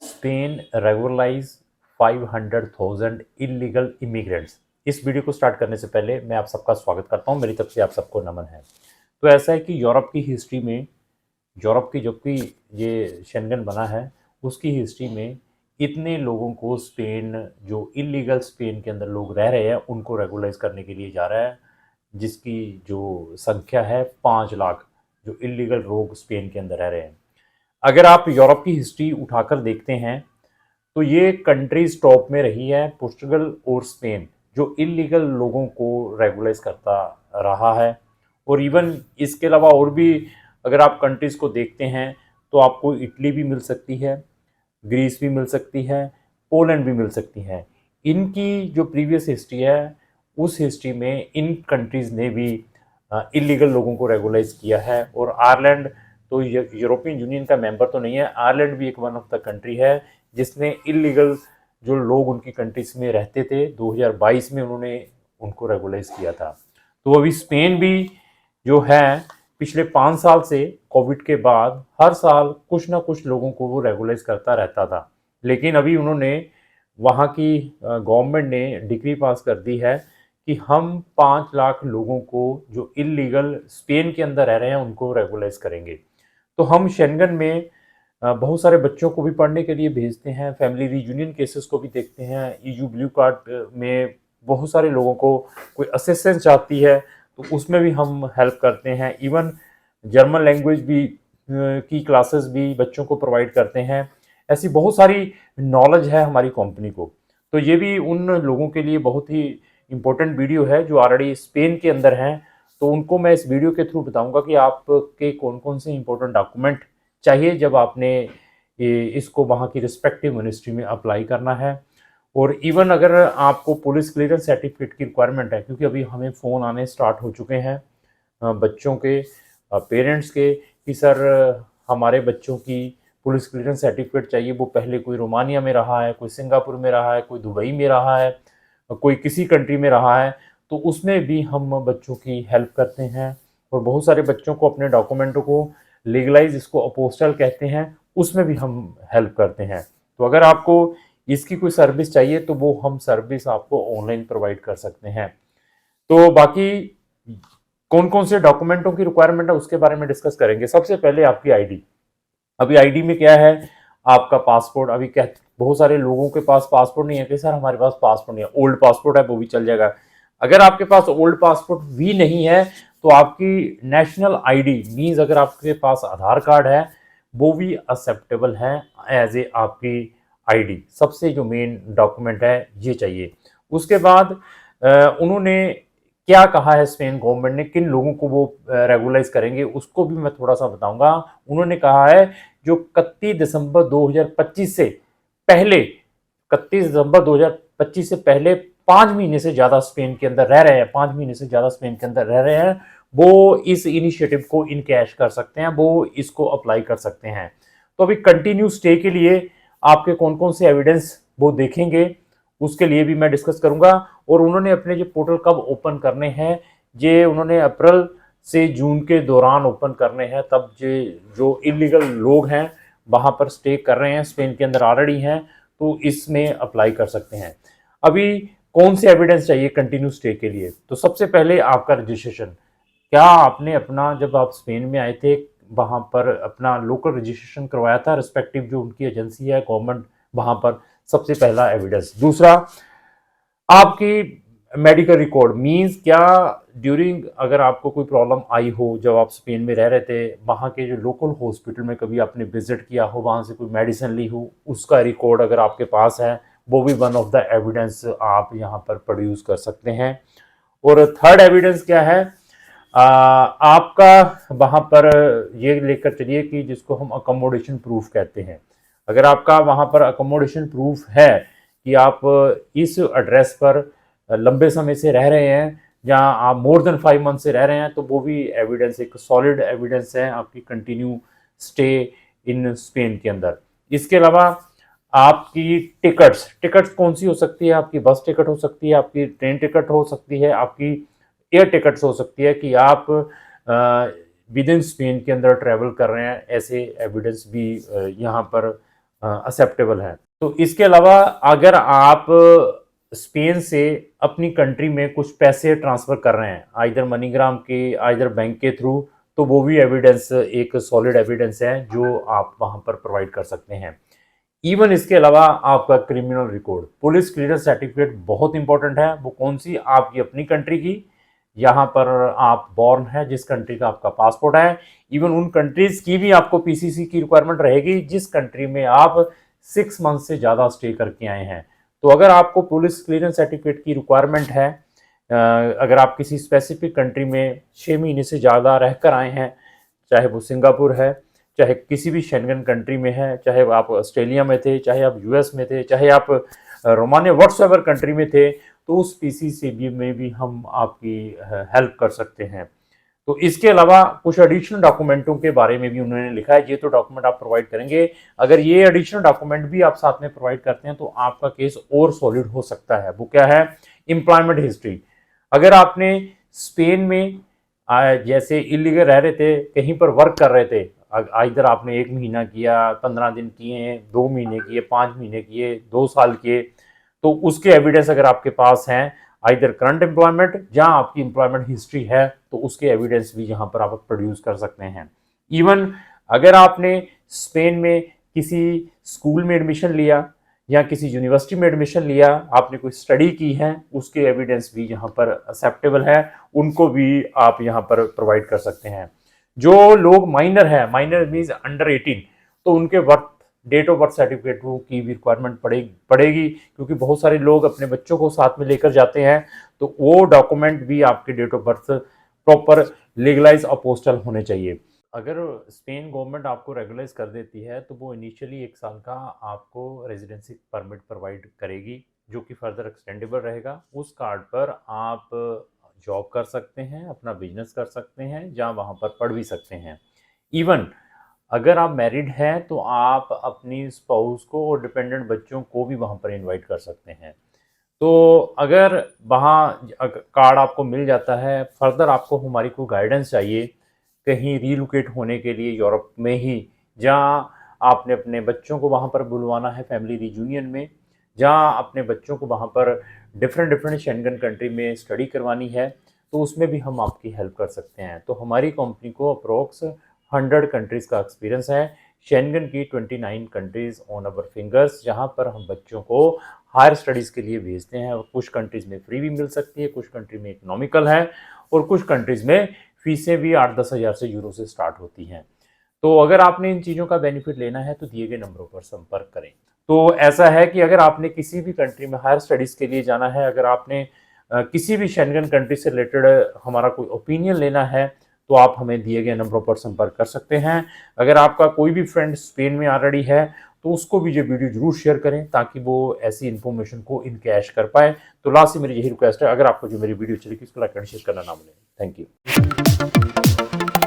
Spain regularise 500,000 illegal immigrants. इस video को start करने से पहले मैं आप सबका स्वागत करता हूं, मेरी तरफ से आप सबको नमन है। तो ऐसा है कि यूरोप की हिस्ट्री में, यूरोप की जब भी ये शेंगन बना है उसकी हिस्ट्री में इतने लोगों को स्पेन, जो इलीगल स्पेन के अंदर लोग रह रहे हैं, उनको रेगुलराइज करने के लिए जा रहा है, जिसकी जो संख्या है 5 लाख, जो इलीगल लोग स्पेन के अंदर रह रहे हैं। अगर आप यूरोप की हिस्ट्री उठाकर देखते हैं तो ये कंट्रीज टॉप में रही है, पोर्चुगल और स्पेन, जो इलीगल लोगों को रेगुलाइज करता रहा है। और इवन इसके अलावा और भी अगर आप कंट्रीज को देखते हैं तो आपको इटली भी मिल सकती है, ग्रीस भी मिल सकती है, पोलैंड भी मिल सकती है। इनकी जो प्रीवियस हिस्ट्री है उस हिस्ट्री में इन कंट्रीज ने भी इलीगल लोगों को रेगुलाइज किया है। और आयरलैंड तो यूरोपियन यूनियन का मेंबर तो नहीं है, आयरलैंड भी एक वन ऑफ द कंट्री है जिसने इलीगल जो लोग उनकी कंट्रीज में रहते थे 2022 में उन्होंने उनको रेगुलाइज किया था। तो अभी स्पेन भी जो है पिछले 5 साल से कोविड के बाद हर साल कुछ ना कुछ लोगों को वो रेगुलाइज करता रहता था, लेकिन अभी उन्होंने वहाँ की गवर्नमेंट ने डिक्री पास कर दी है कि हम 5 लाख लोगों को जो इलीगल स्पेन के अंदर रह रहे हैं उनको रेगुलाइज करेंगे। तो हम शेंगन में बहुत सारे बच्चों को भी पढ़ने के लिए भेजते हैं, फैमिली रीयूनियन केसेस को भी देखते हैं, ईयू ब्लू कार्ड में बहुत सारे लोगों को कोई असिस्टेंस चाहती है तो उसमें भी हम हेल्प करते हैं। इवन जर्मन लैंग्वेज भी की क्लासेस भी बच्चों को प्रोवाइड करते हैं। ऐसी बहुत सारी नॉलेज है हमारी कंपनी को। तो ये भी उन लोगों के लिए बहुत ही इम्पोर्टेंट वीडियो है जो ऑलरेडी स्पेन के अंदर हैं। तो उनको मैं इस वीडियो के थ्रू बताऊंगा कि आपके कौन कौन से इम्पोर्टेंट डॉक्यूमेंट चाहिए जब आपने इसको वहाँ की रिस्पेक्टिव मिनिस्ट्री में अप्लाई करना है। और इवन अगर आपको पुलिस क्लियरेंस सर्टिफिकेट की रिक्वायरमेंट है, क्योंकि अभी हमें फ़ोन आने स्टार्ट हो चुके हैं बच्चों के, पेरेंट्स के, कि सर हमारे बच्चों की पुलिस क्लियरेंस सर्टिफिकेट चाहिए। वो पहले कोई रोमानिया में रहा है, कोई सिंगापुर में रहा है, कोई दुबई में रहा है, कोई किसी कंट्री में रहा है, तो उसमें भी हम बच्चों की हेल्प करते हैं। और बहुत सारे बच्चों को अपने डॉक्यूमेंटों को लीगलाइज, इसको अपोस्टल कहते हैं, उसमें भी हम हेल्प करते हैं। तो अगर आपको इसकी कोई सर्विस चाहिए तो वो हम सर्विस आपको ऑनलाइन प्रोवाइड कर सकते हैं। तो बाकी कौन कौन से डॉक्यूमेंटों की रिक्वायरमेंट है उसके बारे में डिस्कस करेंगे। सबसे पहले आपकी आईडी। अभी आईडी में क्या है, आपका पासपोर्ट। अभी क्या बहुत सारे लोगों के पास पासपोर्ट नहीं है कि सर हमारे पास पासपोर्ट नहीं है, ओल्ड पासपोर्ट है वो भी चल जाएगा। अगर आपके पास ओल्ड पासपोर्ट भी नहीं है तो आपकी नेशनल आईडी मीन्स, अगर आपके पास आधार कार्ड है वो भी एक्सेप्टेबल है एज ए आपकी आईडी। सबसे जो मेन डॉक्यूमेंट है ये चाहिए। उसके बाद उन्होंने क्या कहा है, स्पेन गवर्नमेंट ने किन लोगों को वो रेगुलाइज करेंगे उसको भी मैं थोड़ा सा बताऊंगा। उन्होंने कहा है जो 31 दिसंबर 2025 से पहले, 31 दिसंबर 2025 से पहले 5 महीने से ज़्यादा स्पेन के अंदर रह रहे हैं, 5 महीने से ज़्यादा स्पेन के अंदर रह रहे हैं, वो इस इनिशिएटिव को इनकैश कर सकते हैं, वो इसको अप्लाई कर सकते हैं। तो अभी कंटिन्यू स्टे के लिए आपके कौन कौन से एविडेंस वो देखेंगे उसके लिए भी मैं डिस्कस करूंगा। और उन्होंने अपने जो पोर्टल कब ओपन करने हैं, ये उन्होंने अप्रैल से जून के दौरान ओपन करने हैं, तब जो इलीगल लोग हैं वहाँ पर स्टे कर रहे हैं, स्पेन के अंदर ऑलरेडी हैं, तो इसमें अप्लाई कर सकते हैं। अभी कौन से एविडेंस चाहिए कंटिन्यू स्टे के लिए, तो सबसे पहले आपका रजिस्ट्रेशन। क्या आपने अपना, जब आप स्पेन में आए थे वहाँ पर अपना लोकल रजिस्ट्रेशन करवाया था, रिस्पेक्टिव जो उनकी एजेंसी है गवर्नमेंट वहाँ पर, सबसे पहला एविडेंस। दूसरा, आपकी मेडिकल रिकॉर्ड मींस क्या ड्यूरिंग, अगर आपको कोई प्रॉब्लम आई हो जब आप स्पेन में रह रहे थे, वहाँ के जो लोकल हॉस्पिटल में कभी आपने विजिट किया हो, वहाँ से कोई मेडिसिन ली हो, उसका रिकॉर्ड अगर आपके पास है वो भी वन ऑफ द एविडेंस आप यहाँ पर प्रोड्यूस कर सकते हैं। और थर्ड एविडेंस क्या है, आपका वहाँ पर ये लेकर चलिए कि जिसको हम अकोमोडेशन प्रूफ कहते हैं। अगर आपका वहाँ पर अकोमोडेशन प्रूफ है कि आप इस एड्रेस पर लंबे समय से रह रहे हैं, जहाँ आप मोर देन 5 मंथ से रह रहे हैं, तो वो भी एविडेंस, एक सॉलिड एविडेंस है आपकी कंटिन्यू स्टे इन स्पेन के अंदर। इसके अलावा आपकी टिकट्स, टिकट्स कौन सी हो सकती है, आपकी बस टिकट हो सकती है, आपकी ट्रेन टिकट हो सकती है, आपकी एयर टिकट्स हो सकती है कि आप विद इन स्पेन के अंदर ट्रैवल कर रहे हैं, ऐसे एविडेंस भी यहाँ पर एक्सेप्टेबल है। तो इसके अलावा अगर आप स्पेन से अपनी कंट्री में कुछ पैसे ट्रांसफ़र कर रहे हैं, आइदर मनीग्राम के, आइदर बैंक के थ्रू, तो वो भी एविडेंस एक सॉलिड एविडेंस है जो आप वहाँ पर प्रोवाइड कर सकते हैं। इवन इसके अलावा आपका criminal record, police clearance certificate बहुत इंपॉर्टेंट है। वो कौन सी? आपकी अपनी कंट्री की, यहाँ पर आप बॉर्न है, जिस कंट्री का आपका पासपोर्ट है। इवन उन कंट्रीज की भी आपको पीसीसी की रिक्वायरमेंट रहेगी जिस कंट्री में आप 6 मंथ से ज़्यादा स्टे करके आए हैं। तो अगर आपको पुलिस क्लियरेंस सर्टिफिकेट की रिक्वायरमेंट है, अगर आप किसी स्पेसिफिक कंट्री में 6 महीने से ज़्यादा रहकर आए हैं, चाहे वो सिंगापुर है, चाहे किसी भी शेंगन कंट्री में है, चाहे आप ऑस्ट्रेलिया में थे, चाहे आप यूएस में थे, चाहे आप रोमानिया व्हाट्सएवर कंट्री में थे, तो उस पीसीसी में भी हम आपकी हेल्प कर सकते हैं। तो इसके अलावा कुछ एडिशनल डॉक्यूमेंटों के बारे में भी उन्होंने लिखा है, ये तो डॉक्यूमेंट आप प्रोवाइड करेंगे। अगर ये एडिशनल डॉक्यूमेंट भी आप साथ में प्रोवाइड करते हैं तो आपका केस और सॉलिड हो सकता है। वो क्या है? Employment history. अगर आपने स्पेन में जैसे इलीगल रह रहे थे, कहीं पर वर्क कर रहे थे, इधर आपने 1 महीना किया, 15 दिन किए, 2 महीने किए, 5 महीने किए, 2 साल किए, तो उसके एविडेंस अगर आपके पास हैं, आइदर करंट एम्प्लॉयमेंट, जहाँ आपकी एम्प्लॉयमेंट हिस्ट्री है, तो उसके एविडेंस भी यहाँ पर आप प्रोड्यूस कर सकते हैं। इवन अगर आपने स्पेन में किसी स्कूल में एडमिशन लिया या किसी यूनिवर्सिटी में एडमिशन लिया, आपने कोई स्टडी की है, उसके एविडेंस भी यहाँ पर एक्सेप्टेबल है, उनको भी आप यहाँ पर प्रोवाइड कर सकते हैं। जो लोग माइनर है, माइनर मीन्स अंडर 18, तो उनके डेट ऑफ बर्थ सर्टिफिकेट की भी रिक्वायरमेंट पड़ेगी, क्योंकि बहुत सारे लोग अपने बच्चों को साथ में लेकर जाते हैं, तो वो डॉक्यूमेंट भी आपके date of birth proper legalise apostille होने चाहिए। अगर स्पेन गवर्नमेंट आपको रेगुलाइज कर देती है तो वो इनिशियली 1 साल का आपको रेजिडेंसी परमिट प्रोवाइड करेगी, जो कि फर्दर एक्सटेंडेबल रहेगा। उस कार्ड पर आप जॉब कर सकते हैं, अपना बिजनेस कर सकते हैं, जहाँ वहाँ पर पढ़ भी सकते हैं। इवन अगर आप मैरिड हैं तो आप अपनी स्पाउस को और डिपेंडेंट बच्चों को भी वहाँ पर इनवाइट कर सकते हैं। तो अगर वहाँ कार्ड आपको मिल जाता है, फर्दर आपको हमारी कोई गाइडेंस चाहिए कहीं रीलोकेट होने के लिए यूरोप में ही, जहाँ आपने अपने बच्चों को वहाँ पर बुलवाना है फैमिली रीयूनियन में, जहाँ अपने बच्चों को वहाँ पर डिफरेंट शेंगन कंट्री में स्टडी करवानी है, तो उसमें भी हम आपकी हेल्प कर सकते हैं। तो हमारी कंपनी को अप्रोक्स 100 कंट्रीज़ का एक्सपीरियंस है, शेंगन की 29 कंट्रीज़ ऑन अवर फिंगर्स, जहाँ पर हम बच्चों को हायर स्टडीज़ के लिए भेजते हैं। और कुछ कंट्रीज़ में फ्री भी मिल सकती है, कुछ कंट्री में इकोनॉमिकल है, और कुछ कंट्रीज़ में फीसें भी 8-10 हज़ार से यूरो से स्टार्ट होती हैं। तो अगर आपने इन चीज़ों का बेनिफिट लेना है तो दिए गए नंबरों पर संपर्क करें। तो ऐसा है कि अगर आपने किसी भी कंट्री में हायर स्टडीज़ के लिए जाना है, अगर आपने किसी भी शेंगन कंट्री से रिलेटेड हमारा कोई ओपिनियन लेना है, तो आप हमें दिए गए नंबरों पर संपर्क कर सकते हैं। अगर आपका कोई भी फ्रेंड स्पेन में ऑलरेडी है तो उसको भी ये वीडियो जरूर शेयर करें, ताकि वो ऐसी इन्फॉर्मेशन को इनकैश कर पाए। तो लास्ट से मेरी यही रिक्वेस्ट है, अगर आपको जो मेरी वीडियो चली उसको लाइक एंड शेयर करना ना भूलें। Thank you.